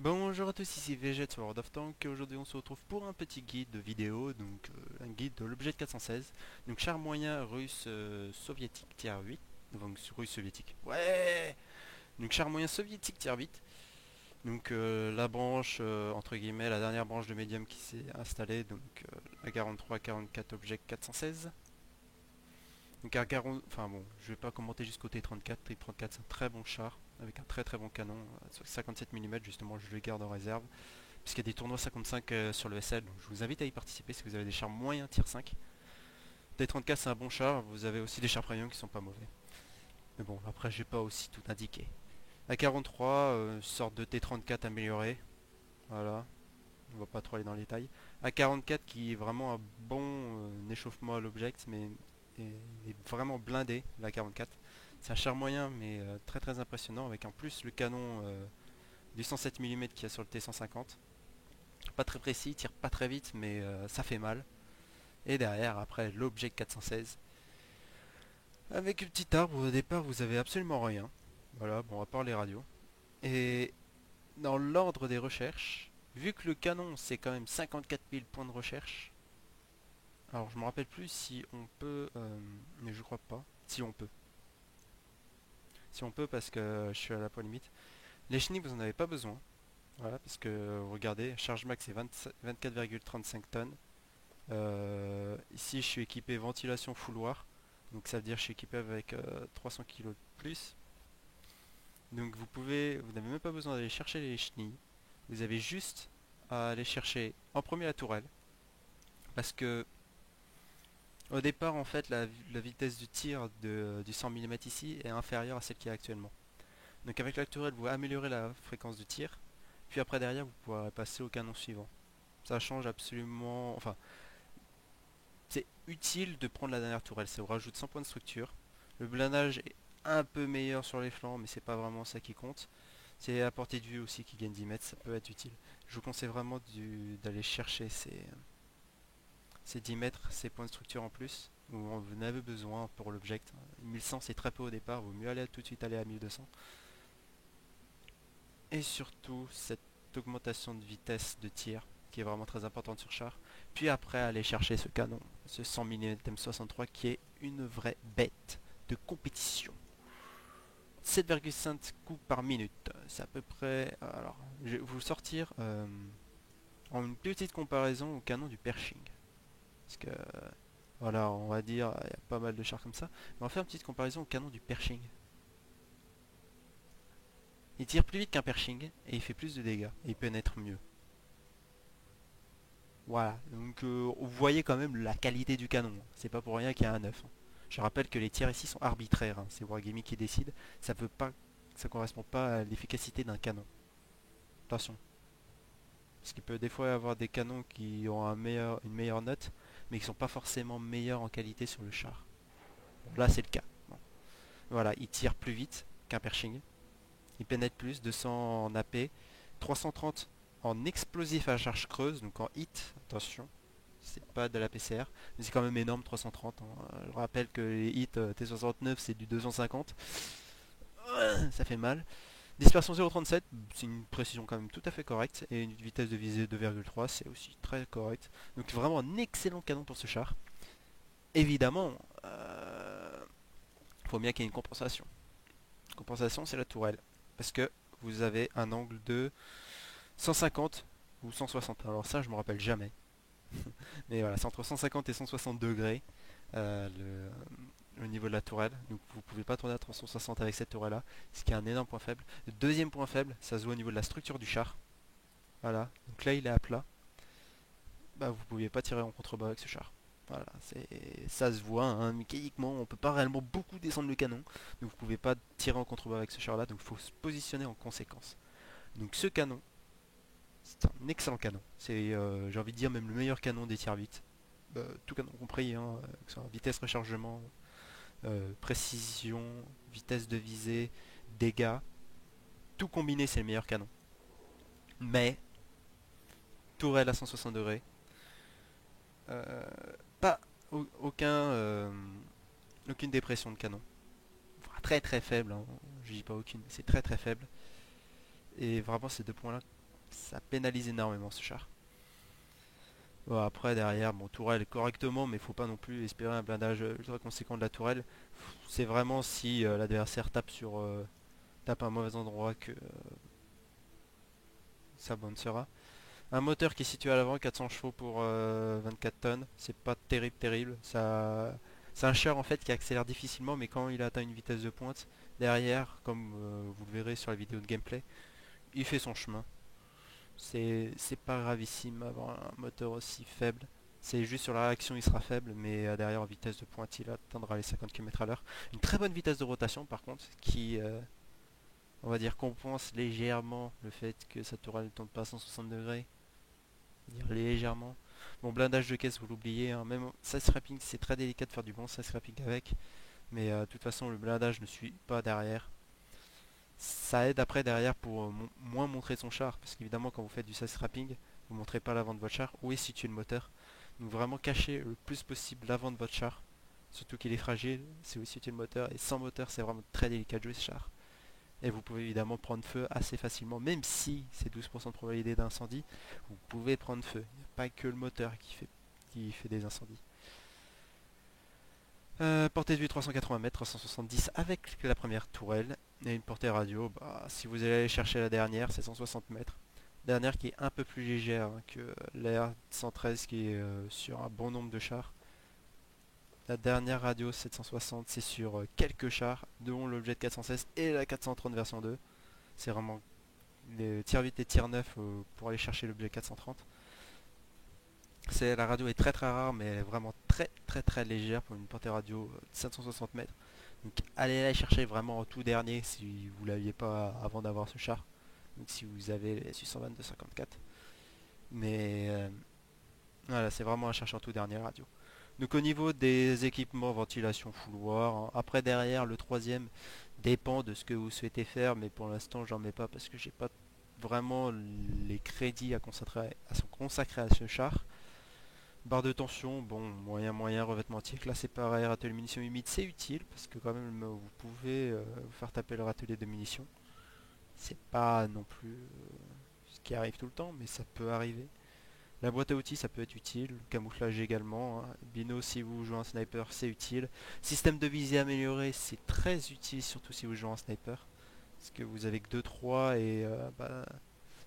Bonjour à tous, ici Vegette sur World of Tanks et aujourd'hui on se retrouve pour un petit guide de vidéo, donc un guide de l'objet de 416, donc char moyen russe soviétique tier 8, donc russe soviétique, ouais, donc char moyen soviétique tier 8, donc la branche, entre guillemets, la dernière branche de médium qui s'est installée, donc la 43-44 objet 416. Donc un 40, enfin bon, je vais pas commenter jusqu'au T34. T34 c'est un très bon char avec un très très bon canon, 57 mm justement, je le garde en réserve puisqu'il y a des tournois 55 sur le SL, donc je vous invite à y participer si vous avez des chars moyens tier 5. T34 c'est un bon char, vous avez aussi des chars premium qui sont pas mauvais. Mais bon, après j'ai pas aussi tout indiqué. A43, sorte de T34 amélioré, voilà, on va pas trop aller dans les détails. A44 qui est vraiment un bon échauffement à l'object, mais est vraiment blindé, la 44. C'est un char moyen, mais très très impressionnant, avec en plus le canon du 107 mm qu'il y a sur le T150. Pas très précis, il tire pas très vite, mais ça fait mal. Et derrière, après, l'objet 416. Avec une petite arbre, au départ, vous avez absolument rien. Voilà, bon, à part les radios. Et dans l'ordre des recherches, vu que le canon, c'est quand même 54 000 points de recherche. Alors, je me rappelle plus si on peut, mais je crois pas. Si on peut. Si on peut, parce que je suis à la point limite. Les chenilles, vous en avez pas besoin. Voilà, parce que regardez, charge max c'est 24,35 tonnes. Ici, je suis équipé ventilation fouloir. Donc ça veut dire que je suis équipé avec 300 kg de plus. Donc vous n'avez même pas besoin d'aller chercher les chenilles. Vous avez juste à aller chercher en premier la tourelle. Parce que au départ en fait la vitesse du tir du 100 mm ici est inférieure à celle qui est actuellement. Donc avec la tourelle vous améliorez la fréquence du tir. Puis après derrière vous pourrez passer au canon suivant. Ça change absolument... Enfin, c'est utile de prendre la dernière tourelle. Ça vous rajoute 100 points de structure. Le blindage est un peu meilleur sur les flancs, mais c'est pas vraiment ça qui compte. C'est la portée de vue aussi qui gagne 10 mètres, ça peut être utile. Je vous conseille vraiment d'aller chercher ces 10 mètres, ces points de structure en plus, où vous en avez besoin pour l'object. 1100 c'est très peu au départ, vaut mieux aller tout de suite aller à 1200. Et surtout cette augmentation de vitesse de tir qui est vraiment très importante sur char. Puis après aller chercher ce canon, ce 100 mm M63 qui est une vraie bête de compétition. 7,5 coups par minute, c'est à peu près... Alors, je vais vous sortir en une petite comparaison au canon du Pershing. Parce que, voilà, on va dire, il y a pas mal de chars comme ça. Mais on va faire une petite comparaison au canon du Pershing. Il tire plus vite qu'un Pershing et il fait plus de dégâts. Et il pénètre mieux. Voilà, donc vous voyez quand même la qualité du canon. C'est pas pour rien qu'il y a un 9. Je rappelle que les tirs ici sont arbitraires, hein. C'est Wargaming qui décide. Ça peut pas, ça correspond pas à l'efficacité d'un canon. Attention. Parce qu'il peut des fois y avoir des canons qui ont une meilleure note, mais qui sont pas forcément meilleurs en qualité sur le char. Bon, là c'est le cas. Bon. Voilà, il tire plus vite qu'un Pershing. Il pénètre plus, 200 en AP, 330 en explosif à charge creuse, donc en hit, attention, c'est pas de la PCR, mais c'est quand même énorme 330, hein. Je rappelle que les hits T69 c'est du 250, ça fait mal. Dispersion 0,37, c'est une précision quand même tout à fait correcte, et une vitesse de visée 2,3, c'est aussi très correct. Donc vraiment un excellent canon pour ce char. Évidemment, faut bien qu'il y ait une compensation. Compensation, c'est la tourelle. Parce que vous avez un angle de 150 ou 160. Alors ça, je me rappelle jamais. Mais voilà, c'est entre 150 et 160 degrés le niveau de la tourelle. Donc vous pouvez pas tourner à 360 avec cette tourelle là, ce qui est un énorme point faible. Le deuxième point faible, ça se voit au niveau de la structure du char. Voilà, donc là il est à plat. Bah vous pouviez pas tirer en contrebas avec ce char. Voilà, ça se voit, hein, mécaniquement, on peut pas réellement beaucoup descendre le canon, donc vous pouvez pas tirer en contrebas avec ce char là, donc il faut se positionner en conséquence. Donc ce canon, c'est un excellent canon. C'est, j'ai envie de dire, même le meilleur canon des tiers 8. Tout canon compris, hein, que ce soit vitesse rechargement, précision, vitesse de visée, dégâts. Tout combiné, c'est le meilleur canon. Mais, tourelle à 160 degrés, euh, pas aucun, aucune dépression de canon. Enfin, très très faible, hein. Je dis pas aucune, mais c'est très très faible. Et vraiment, ces deux points-là Ça pénalise énormément ce char. Bon, après derrière, bon tourelle correctement, mais faut pas non plus espérer un blindage ultra conséquent de la tourelle. C'est vraiment si l'adversaire tape un mauvais endroit que ça bouncera. Un moteur qui est situé à l'avant, 400 chevaux pour 24 tonnes, c'est pas terrible. C'est un char en fait qui accélère difficilement, mais quand il atteint une vitesse de pointe, derrière, comme vous le verrez sur la vidéo de gameplay, il fait son chemin. C'est pas gravissime avoir un moteur aussi faible. C'est juste sur la réaction il sera faible, mais derrière en vitesse de pointe il atteindra les 50 km à l'heure. Une très bonne vitesse de rotation par contre, qui on va dire compense légèrement le fait que sa tourelle ne tourne pas à 160 degrés. Dire légèrement. Bon, blindage de caisse, vous l'oubliez, hein. Même side scrapping, c'est très délicat de faire du bon side scrapping avec. Mais de toute façon, le blindage ne suit pas derrière. Ça aide après derrière pour moins montrer son char. Parce qu'évidemment, quand vous faites du side scrapping, vous ne montrez pas l'avant de votre char. Où est situé le moteur. Donc vraiment cacher le plus possible l'avant de votre char. Surtout qu'il est fragile, c'est où est situé le moteur. Et sans moteur, c'est vraiment très délicat de jouer ce char. Et vous pouvez évidemment prendre feu assez facilement, même si c'est 12% de probabilité d'incendie, vous pouvez prendre feu. Il n'y a pas que le moteur qui fait des incendies. Portée de vue 380 mètres, 370 avec la première tourelle. Et une portée radio, bah, si vous allez aller chercher la dernière, c'est 160 mètres. Dernière qui est un peu plus légère hein, que la R113 qui est sur un bon nombre de chars. La dernière radio 760 c'est sur quelques chars, dont l'objet de 416 et la 430 version 2. C'est vraiment les tiers 8 et tiers 9 pour aller chercher l'objet 430. La radio est très très rare mais elle est vraiment très légère pour une portée radio de 760 mètres. Donc allez la chercher vraiment en tout dernier si vous l'aviez pas avant d'avoir ce char. Donc si vous avez les SU-122 54. Mais voilà, c'est vraiment à chercher en tout dernier radio. Donc au niveau des équipements, ventilation fouloir, hein. Après derrière le troisième dépend de ce que vous souhaitez faire, mais pour l'instant j'en mets pas parce que j'ai pas vraiment les crédits à consacrer à ce char. Barre de tension, bon, moyen, revêtement anti-éclat séparé, râtelier de munitions humide, c'est utile parce que quand même vous pouvez vous faire taper le râtelier de munitions. C'est pas non plus ce qui arrive tout le temps, mais ça peut arriver. La boîte à outils, ça peut être utile. Le camouflage également, hein. Bino, si vous jouez en sniper, c'est utile. Système de visée amélioré, c'est très utile, surtout si vous jouez en sniper. Parce que vous avez que 2-3 et bah,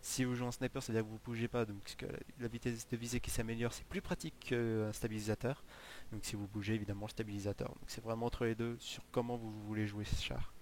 si vous jouez en sniper, c'est-à-dire que vous ne bougez pas. Donc que la vitesse de visée qui s'améliore, c'est plus pratique qu'un stabilisateur. Donc si vous bougez, évidemment, le stabilisateur. Donc c'est vraiment entre les deux sur comment vous voulez jouer ce char.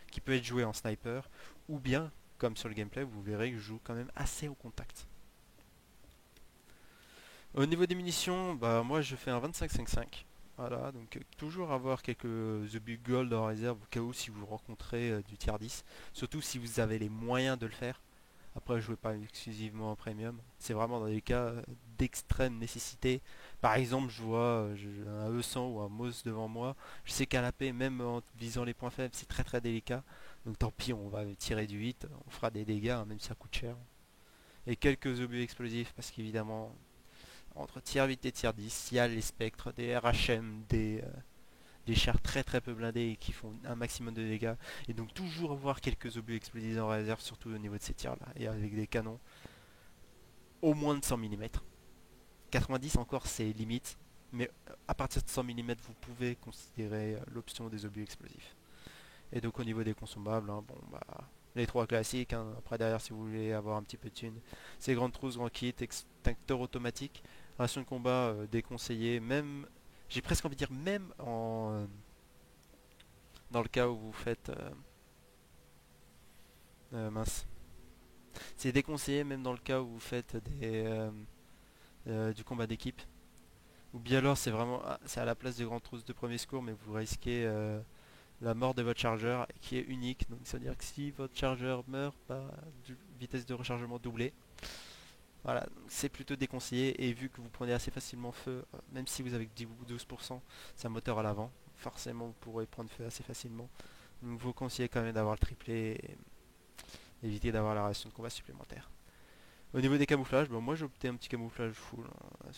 Qui peut être joué en sniper, ou bien, comme sur le gameplay, vous verrez que je joue quand même assez au contact. Au niveau des munitions, bah moi je fais un 25-5-5. Voilà, donc toujours avoir quelques obus gold en réserve au cas où si vous rencontrez du tier 10. Surtout si vous avez les moyens de le faire. Après, je jouez pas exclusivement en premium. C'est vraiment dans des cas d'extrême nécessité. Par exemple, je vois un E100 ou un MOS devant moi. Je sais qu'à la paix, même en visant les points faibles, c'est très délicat. Donc tant pis, on va tirer du 8. On fera des dégâts, hein, même si ça coûte cher. Et quelques obus explosifs parce qu'évidemment, entre tier 8 et tier 10, il y a les spectres, des RHM, des chars très peu blindés et qui font un maximum de dégâts. Et donc toujours avoir quelques obus explosifs en réserve, surtout au niveau de ces tirs là. Et avec des canons au moins de 100 mm. 90 encore c'est limite. Mais à partir de 100 mm vous pouvez considérer l'option des obus explosifs. Et donc au niveau des consommables, hein, bon bah les trois classiques, hein. Après derrière si vous voulez avoir un petit peu de thune, c'est grande trousse, grand kit, extincteur automatique, ration de combat déconseillé, même j'ai presque envie de dire même dans le cas où vous faites mince. C'est déconseillé même dans le cas où vous faites du combat d'équipe. Ou bien alors c'est vraiment c'est à la place des grandes trousses de premier secours mais vous risquez la mort de votre chargeur qui est unique. Donc ça veut dire que si votre chargeur meurt, bah, vitesse de rechargement doublée. Voilà, c'est plutôt déconseillé et vu que vous prenez assez facilement feu, même si vous avez 10 ou 12%, c'est un moteur à l'avant. Forcément vous pourrez prendre feu assez facilement. Donc vous conseillez quand même d'avoir le triplé et éviter d'avoir la ration de combat supplémentaire. Au niveau des camouflages, bon, moi j'ai opté un petit camouflage full hein,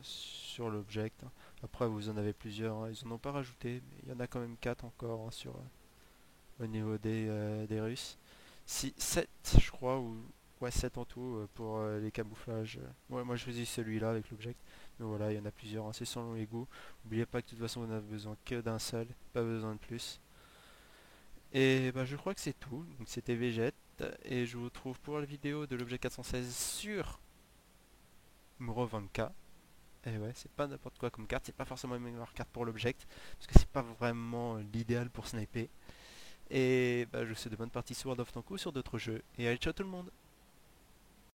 sur l'object. Hein. Après vous en avez plusieurs, hein. Ils en ont pas rajouté, mais il y en a quand même 4 encore hein, au niveau des Russes. Si, 7 je crois, ou ouais, 7 en tout pour les camouflages. Ouais, moi je choisis celui-là avec l'object. Mais voilà, il y en a plusieurs, hein, c'est selon les goûts. N'oubliez pas que de toute façon, on a besoin que d'un seul, pas besoin de plus. Et bah, je crois que c'est tout. Donc c'était Végette. Et je vous retrouve pour la vidéo de l'objet 416 sur Muro 20K. Et ouais, c'est pas n'importe quoi comme carte, c'est pas forcément une meilleure carte pour l'object, parce que c'est pas vraiment l'idéal pour sniper. Et bah, je vous souhaite de bonnes parties sur World of Tanks ou sur d'autres jeux. Et allez, ciao tout le monde!